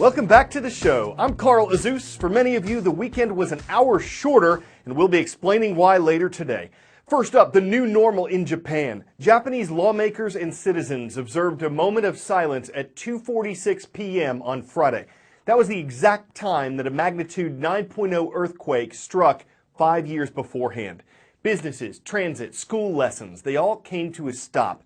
Welcome back to the show. I'm Carl Azus. For many of you, the weekend was an hour shorter, and we'll be explaining why later today. First up, the new normal in Japan. Japanese lawmakers and citizens observed a moment of silence at 2:46 p.m. on Friday. That was the exact time that a magnitude 9.0 earthquake struck 5 years beforehand. Businesses, transit, school lessons, they all came to a stop.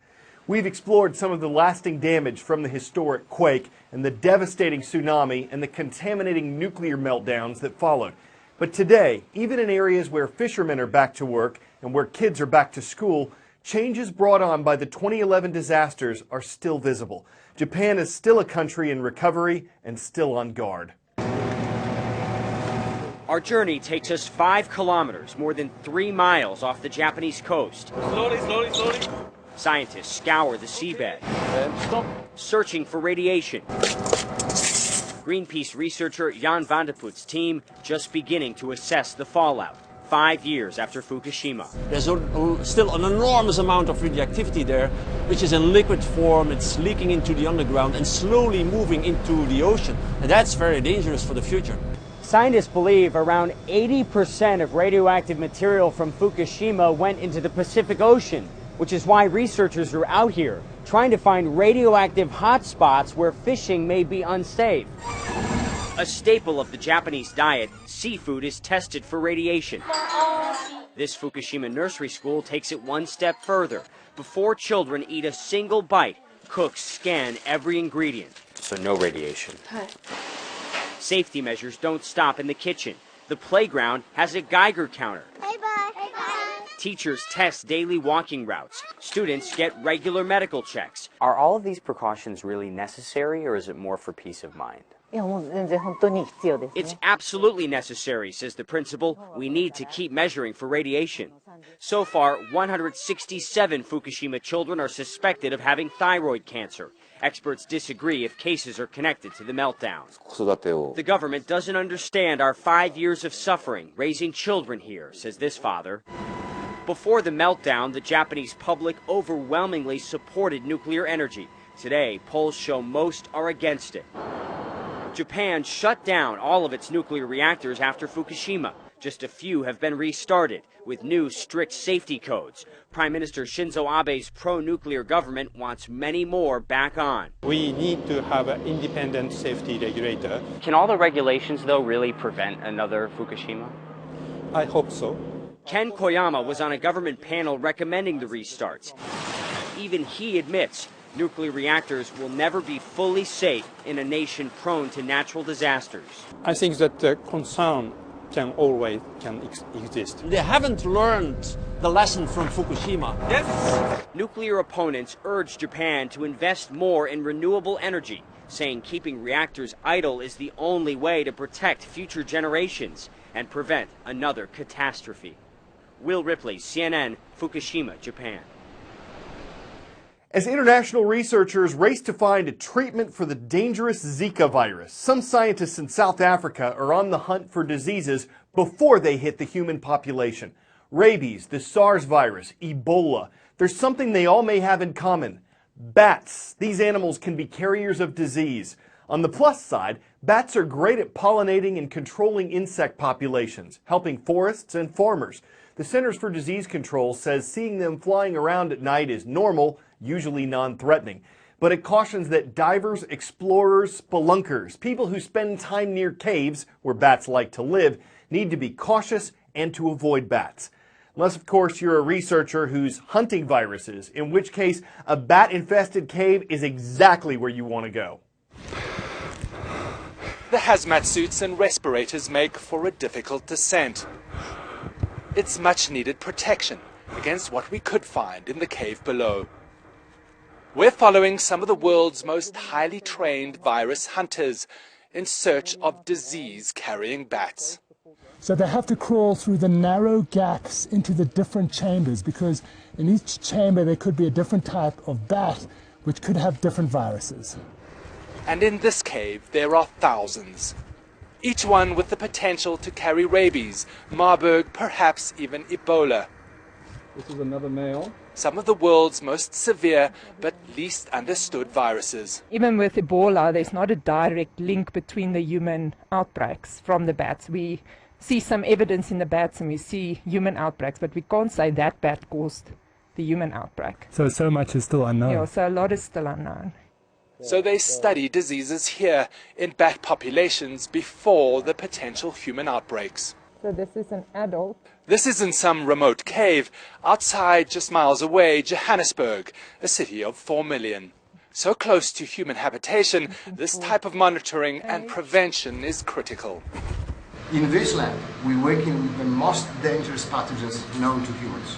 We've explored some of the lasting damage from the historic quake and the devastating tsunami and the contaminating nuclear meltdowns that followed. But today, even in areas where fishermen are back to work and where kids are back to school, changes brought on by the 2011 disasters are still visible. Japan is still a country in recovery and still on guard. Our journey takes us 5 kilometers, more than 3 miles off the Japanese coast. Slowly. Scientists scour the seabed, searching for radiation. Greenpeace researcher Jan van de Put's team just beginning to assess the fallout 5 years after Fukushima. There's still an enormous amount of radioactivity there, which is in liquid form. It's leaking into the underground and slowly moving into the ocean. And that's very dangerous for the future. Scientists believe around 80% of radioactive material from Fukushima went into the Pacific Ocean, which is why researchers are out here trying to find radioactive hotspots where fishing may be unsafe. A staple of the Japanese diet, seafood is tested for radiation. This Fukushima nursery school takes it one step further. Before children eat a single bite, cooks scan every ingredient. So no radiation. Safety measures don't stop in the kitchen. The playground has a Geiger counter. Teachers test daily walking routes. Students get regular medical checks. Are all of these precautions really necessary, or is it more for peace of mind? It's absolutely necessary, says the principal. We need to keep measuring for radiation. So far, 167 Fukushima children are suspected of having thyroid cancer. Experts disagree if cases are connected to the meltdown. The government doesn't understand our 5 years of suffering raising children here, says this father. Before the meltdown, the Japanese public overwhelmingly supported nuclear energy. Today, polls show most are against it. Japan shut down all of its nuclear reactors after Fukushima. Just a few have been restarted with new strict safety codes. Prime Minister Shinzo Abe's pro-nuclear government wants many more back on. We need to have an independent safety regulator. Can all the regulations, though, really prevent another Fukushima? I hope so. Ken Koyama was on a government panel recommending the restarts. Even he admits nuclear reactors will never be fully safe in a nation prone to natural disasters. I think that the concern can always exist. They haven't learned the lesson from Fukushima. Yes. Nuclear opponents urge Japan to invest more in renewable energy, saying keeping reactors idle is the only way to protect future generations and prevent another catastrophe. Will Ripley, CNN, Fukushima, Japan. As international researchers race to find a treatment for the dangerous Zika virus, some scientists in South Africa are on the hunt for diseases before they hit the human population. Rabies, the SARS virus, Ebola. There's something they all may have in common. Bats. These animals can be carriers of disease. On the plus side, bats are great at pollinating and controlling insect populations, helping forests and farmers. The Centers for Disease Control says seeing them flying around at night is normal, usually non-threatening. But it cautions that divers, explorers, spelunkers, people who spend time near caves where bats like to live, need to be cautious and to avoid bats. Unless, of course, you're a researcher who's hunting viruses, in which case a bat-infested cave is exactly where you want to go. The hazmat suits and respirators make for a difficult descent. It's much needed protection against what we could find in the cave below. We're following some of the world's most highly trained virus hunters in search of disease-carrying bats. So they have to crawl through the narrow gaps into the different chambers, because in each chamber there could be a different type of bat which could have different viruses. And in this cave there are thousands, each one with the potential to carry rabies, Marburg, perhaps even Ebola. This is another male. some of the world's most severe but least understood viruses. Even with Ebola, there's not a direct link between the human outbreaks from the bats. We see some evidence in the bats and we see human outbreaks, but we can't say that bat caused the human outbreak. So much is still unknown. Yeah, so a lot is still unknown. So they study diseases here in bat populations before the potential human outbreaks. So this is an adult. This is in some remote cave outside, just miles away, Johannesburg, a city of 4 million. So close to human habitation, this type of monitoring and prevention is critical. In this lab, we're working with the most dangerous pathogens known to humans.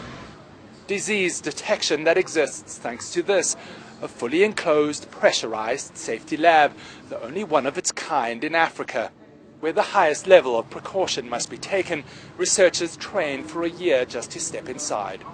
Disease detection that exists thanks to this, a fully enclosed, pressurized safety lab, the only one of its kind in Africa. Where the highest level of precaution must be taken, researchers train for a year just to step inside.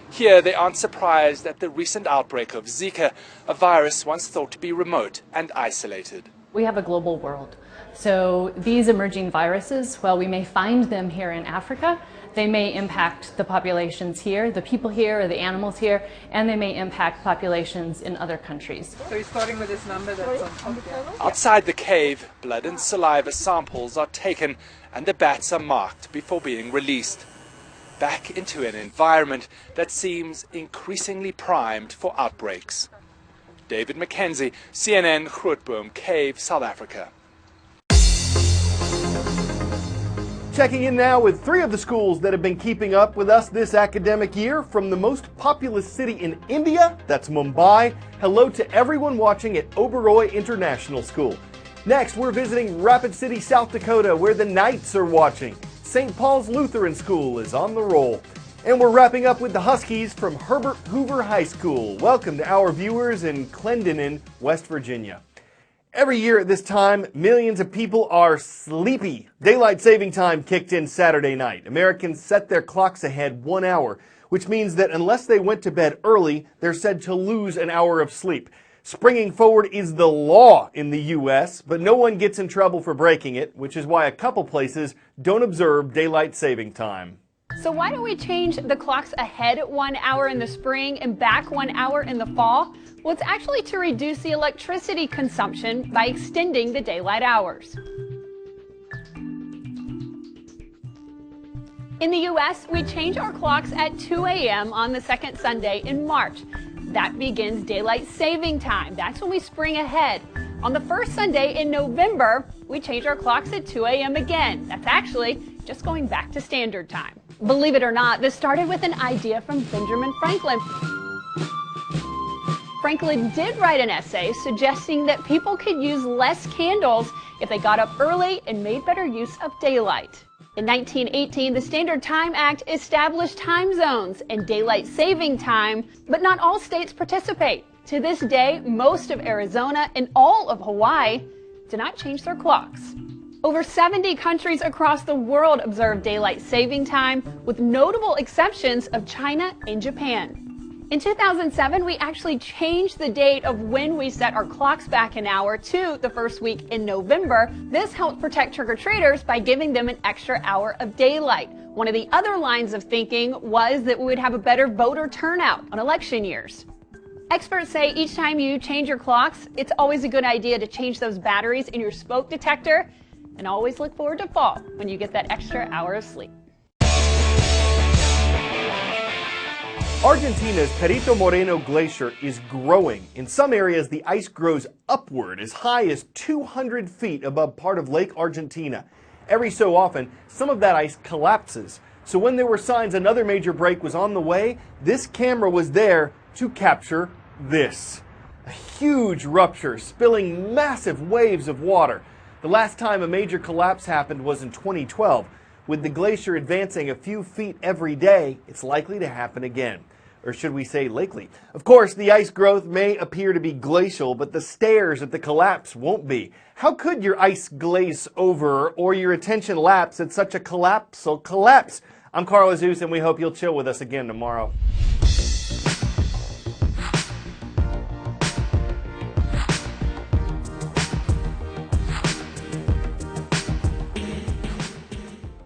Here they aren't surprised at the recent outbreak of Zika, a virus once thought to be remote and isolated. We have a global world. So these emerging viruses, while we may find them here in Africa, they may impact the populations here, the people here, or the animals here, and they may impact populations in other countries. So you're starting with this number that's on top here? Outside the cave, blood and saliva samples are taken and the bats are marked before being released back into an environment that seems increasingly primed for outbreaks. David Mackenzie, CNN, Grootboom Cave, South Africa. Checking in now with 3 of the schools that have been keeping up with us this academic year. From the most populous city in India, that's Mumbai. Hello to everyone watching at Oberoi International School. Next, we're visiting Rapid City, South Dakota, where the Knights are watching. St. Paul's Lutheran School is on the roll. And we're wrapping up with the Huskies from Herbert Hoover High School. Welcome to our viewers in Clendenin, West Virginia. Every year at this time, millions of people are sleepy. Daylight saving time kicked in Saturday night. Americans set their clocks ahead 1 hour, which means that unless they went to bed early, they're said to lose an hour of sleep. Springing forward is the law in the U.S., but no one gets in trouble for breaking it, which is why a couple places don't observe daylight saving time. So why don't we change the clocks ahead 1 hour in the spring and back 1 hour in the fall? Well, it's actually to reduce the electricity consumption by extending the daylight hours. In the U.S., we change our clocks at 2 a.m. on the second Sunday in March. That begins daylight saving time. That's when we spring ahead. On the first Sunday in November, we change our clocks at 2 a.m. again. That's actually just going back to standard time. Believe it or not, this started with an idea from Benjamin Franklin. Franklin did write an essay suggesting that people could use less candles if they got up early and made better use of daylight. In 1918, the Standard Time Act established time zones and daylight saving time, but not all states participate. To this day, most of Arizona and all of Hawaii do not change their clocks. Over 70 countries across the world observe daylight saving time, with notable exceptions of China and Japan. In 2007, we actually changed the date of when we set our clocks back an hour to the first week in November. This helped protect trick-or-treaters by giving them an extra hour of daylight. One of the other lines of thinking was that we would have a better voter turnout on election years. Experts say each time you change your clocks, it's always a good idea to change those batteries in your smoke detector, and always look forward to fall when you get that extra hour of sleep. Argentina's Perito Moreno Glacier is growing. In some areas, the ice grows upward as high as 200 feet above part of Lake Argentina. Every so often, some of that ice collapses. So when there were signs another major break was on the way, this camera was there to capture this. A huge rupture, spilling massive waves of water. The last time a major collapse happened was in 2012. With the glacier advancing a few feet every day, it's likely to happen again. Or should we say likely? Of course, the ice growth may appear to be glacial, but the stairs at the collapse won't be. How could your ice glaze over or your attention lapse at such a collapsal collapse? I'm Carl Azus, and we hope you'll chill with us again tomorrow.